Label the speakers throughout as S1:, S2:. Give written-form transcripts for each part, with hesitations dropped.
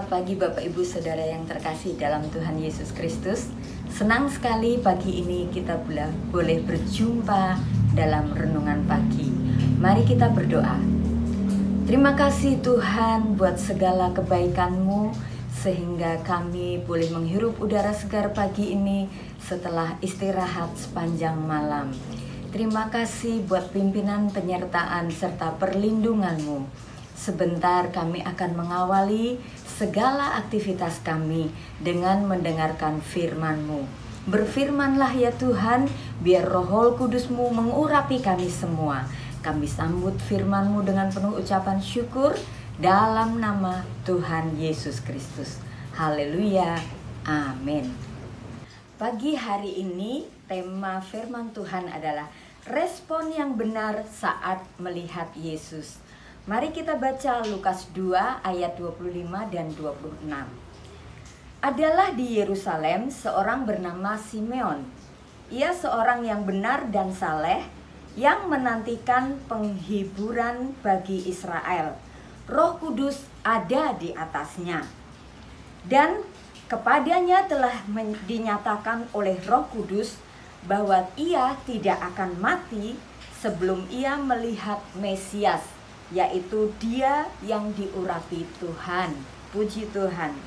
S1: Selamat pagi Bapak Ibu Saudara yang terkasih dalam Tuhan Yesus Kristus. Senang sekali pagi ini kita boleh berjumpa dalam renungan pagi. Mari kita berdoa. Terima kasih Tuhan buat segala kebaikan-Mu sehingga kami boleh menghirup udara segar pagi ini setelah istirahat sepanjang malam. Terima kasih buat pimpinan, penyertaan, serta perlindungan-Mu. Sebentar kami akan mengawali segala aktivitas kami dengan mendengarkan firman-Mu. Berfirmanlah ya Tuhan, biar Roh Kudus-Mu mengurapi kami semua. Kami sambut firman-Mu dengan penuh ucapan syukur dalam nama Tuhan Yesus Kristus. Haleluya, amin. Pagi hari ini tema firman Tuhan adalah respon yang benar saat melihat Yesus. Mari kita baca Lukas 2 ayat 25 dan 26. Adalah di Yerusalem seorang bernama Simeon. Ia seorang yang benar dan saleh yang menantikan penghiburan bagi Israel. Roh Kudus ada di atasnya. Dan kepadanya telah dinyatakan oleh Roh Kudus bahwa ia tidak akan mati sebelum ia melihat Mesias, yaitu Dia yang diurapi Tuhan. Puji Tuhan.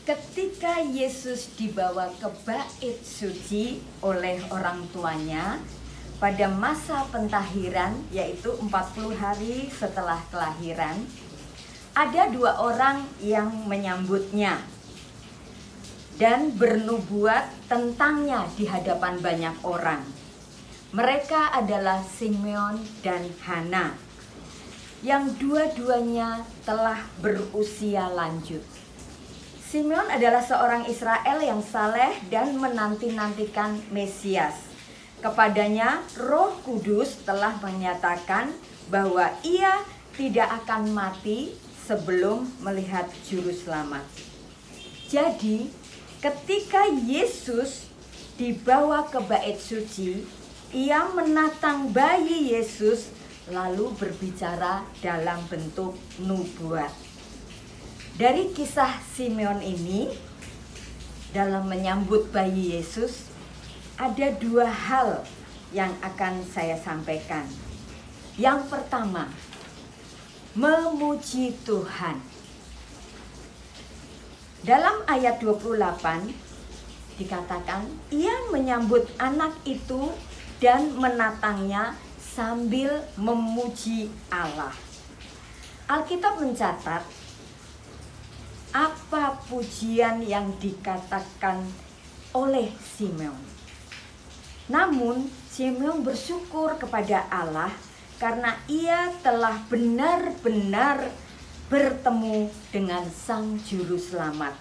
S1: Ketika Yesus dibawa ke bait suci oleh orang tuanya pada masa pentahiran, yaitu 40 hari setelah kelahiran, ada dua orang yang menyambutnya dan bernubuat tentangnya di hadapan banyak orang. Mereka adalah Simeon dan Hana, yang dua-duanya telah berusia lanjut. Simeon adalah seorang Israel yang saleh dan menanti-nantikan Mesias. Kepadanya Roh Kudus telah menyatakan bahwa ia tidak akan mati sebelum melihat Juru Selamat. Jadi, ketika Yesus dibawa ke bait suci, ia menatang bayi Yesus lalu berbicara dalam bentuk nubuat. Dari kisah Simeon ini, dalam menyambut bayi Yesus, ada dua hal yang akan saya sampaikan. Yang pertama, memuji Tuhan. Dalam ayat 28 dikatakan, ia menyambut anak itu dan menatangnya sambil memuji Allah. Alkitab mencatat apa pujian yang dikatakan oleh Simeon. Namun Simeon bersyukur kepada Allah karena ia telah benar-benar bertemu dengan Sang Juru Selamat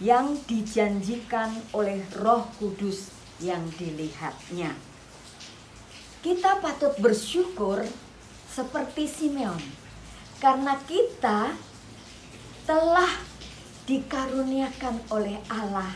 S1: yang dijanjikan oleh Roh Kudus yang dilihatnya. Kita patut bersyukur seperti Simeon karena kita telah dikaruniakan oleh Allah.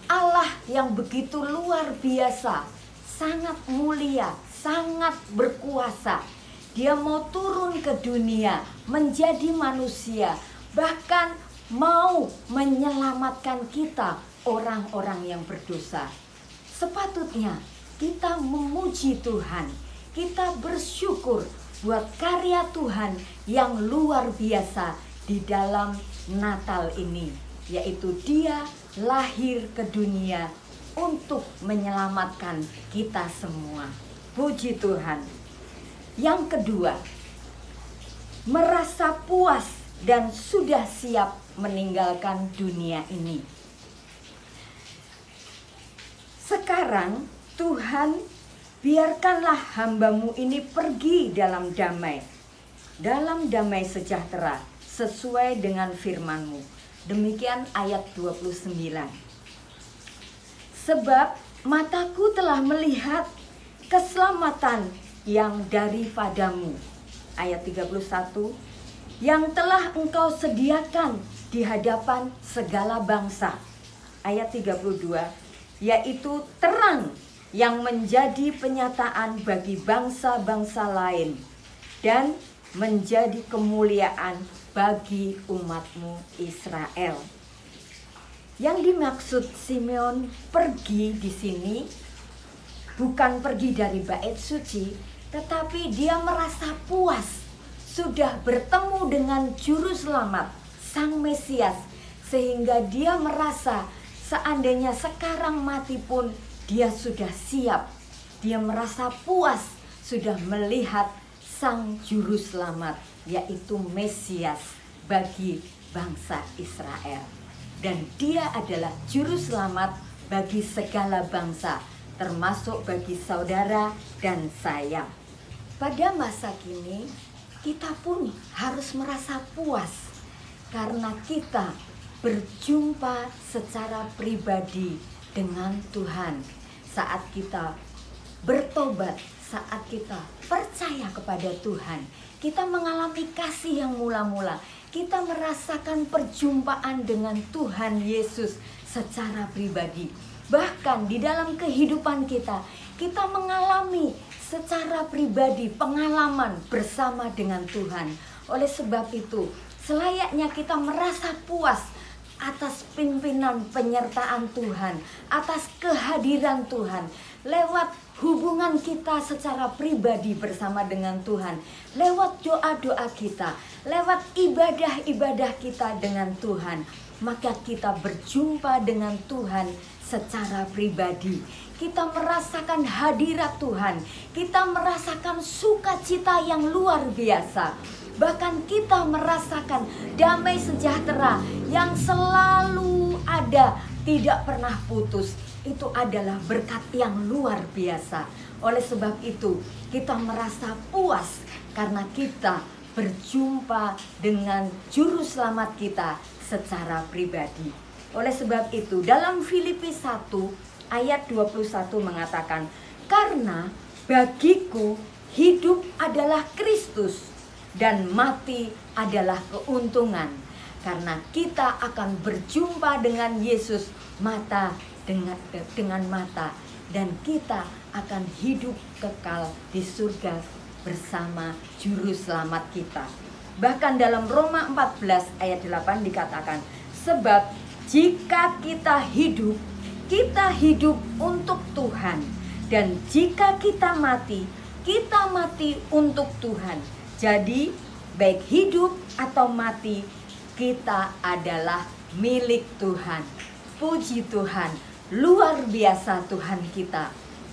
S1: Allah yang begitu luar biasa, sangat mulia, sangat berkuasa. Dia mau turun ke dunia, menjadi manusia, bahkan mau menyelamatkan kita, orang-orang yang berdosa. Sepatutnya kita memuji Tuhan, kita bersyukur buat karya Tuhan yang luar biasa di dalam Natal ini, yaitu Dia lahir ke dunia untuk menyelamatkan kita semua. Puji Tuhan. Yang kedua, merasa puas dan sudah siap meninggalkan dunia ini. Sekarang Tuhan, biarkanlah hamba-Mu ini pergi dalam damai sejahtera, sesuai dengan firman-Mu. Demikian ayat 29. Sebab mataku telah melihat keselamatan yang daripadamu. Ayat 31. Yang telah Engkau sediakan di hadapan segala bangsa. Ayat 32. Yaitu terang yang menjadi penyataan bagi bangsa-bangsa lain dan menjadi kemuliaan bagi umatmu Israel. Yang dimaksud Simeon pergi di sini bukan pergi dari bait suci, tetapi dia merasa puas sudah bertemu dengan juru selamat, Sang Mesias, sehingga dia merasa seandainya sekarang mati pun dia sudah siap. Dia merasa puas sudah melihat Sang Juru Selamat, yaitu Mesias bagi bangsa Israel. Dan dia adalah Juru Selamat bagi segala bangsa, termasuk bagi saudara dan saya. Pada masa kini, kita pun harus merasa puas karena kita berjumpa secara pribadi dengan Tuhan. Saat kita bertobat, saat kita percaya kepada Tuhan, kita mengalami kasih yang mula-mula. Kita merasakan perjumpaan dengan Tuhan Yesus secara pribadi. Bahkan di dalam kehidupan kita, kita mengalami secara pribadi pengalaman bersama dengan Tuhan. Oleh sebab itu, selayaknya kita merasa puas atas pimpinan penyertaan Tuhan, atas kehadiran Tuhan, lewat hubungan kita secara pribadi bersama dengan Tuhan, lewat doa-doa kita, lewat ibadah-ibadah kita dengan Tuhan. Maka kita berjumpa dengan Tuhan secara pribadi. Kita merasakan hadirat Tuhan, kita merasakan sukacita yang luar biasa. Bahkan kita merasakan damai sejahtera yang selalu ada, tidak pernah putus. Itu adalah berkat yang luar biasa. Oleh sebab itu, kita merasa puas karena kita berjumpa dengan Juru Selamat kita secara pribadi. Oleh sebab itu, dalam Filipi 1 ayat 21 mengatakan, "Karena bagiku hidup adalah Kristus dan mati adalah keuntungan." Karena kita akan berjumpa dengan Yesus mata dengan mata, dan kita akan hidup kekal di surga bersama Juru Selamat kita. Bahkan dalam Roma 14 ayat 8 dikatakan, "Sebab jika kita hidup untuk Tuhan, dan jika kita mati untuk Tuhan." Jadi baik hidup atau mati, kita adalah milik Tuhan. Puji Tuhan, luar biasa Tuhan kita.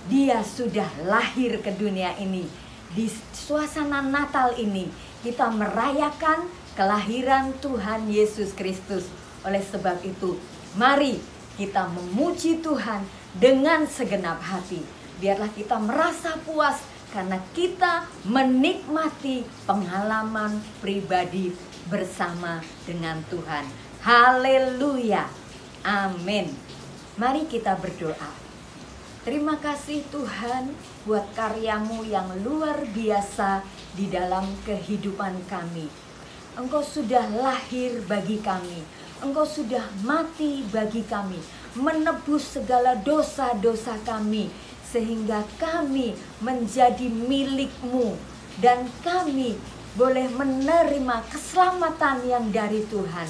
S1: Dia sudah lahir ke dunia ini. Di suasana Natal ini kita merayakan kelahiran Tuhan Yesus Kristus. Oleh sebab itu, mari kita memuji Tuhan dengan segenap hati. Biarlah kita merasa puas karena kita menikmati pengalaman pribadi bersama dengan Tuhan. Haleluya. Amin. Mari kita berdoa. Terima kasih Tuhan buat karya-Mu yang luar biasa di dalam kehidupan kami. Engkau sudah lahir bagi kami. Engkau sudah mati bagi kami, menebus segala dosa-dosa kami, sehingga kami menjadi milik-Mu, dan kami boleh menerima keselamatan yang dari Tuhan.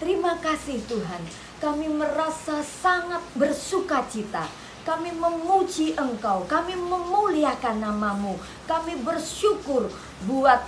S1: Terima kasih Tuhan, kami merasa sangat bersukacita. Kami memuji Engkau, kami memuliakan nama-Mu, kami bersyukur buat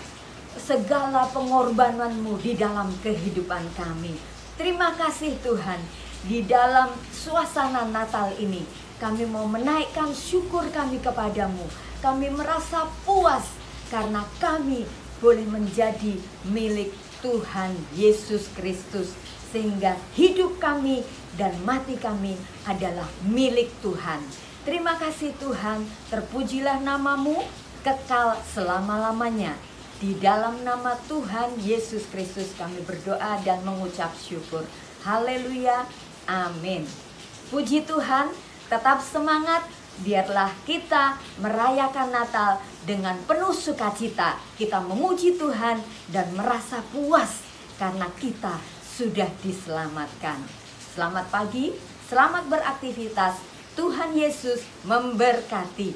S1: segala pengorbanan-Mu di dalam kehidupan kami. Terima kasih Tuhan, di dalam suasana Natal ini kami mau menaikkan syukur kami kepadamu. Kami merasa puas karena kami boleh menjadi milik Tuhan Yesus Kristus, sehingga hidup kami dan mati kami adalah milik Tuhan. Terima kasih Tuhan, terpujilah nama-Mu kekal selama-lamanya. Di dalam nama Tuhan Yesus Kristus kami berdoa dan mengucap syukur. Haleluya, amin. Puji Tuhan, tetap semangat. Biarlah kita merayakan Natal dengan penuh sukacita. Kita memuji Tuhan dan merasa puas karena kita sudah diselamatkan. Selamat pagi, selamat beraktivitas. Tuhan Yesus memberkati.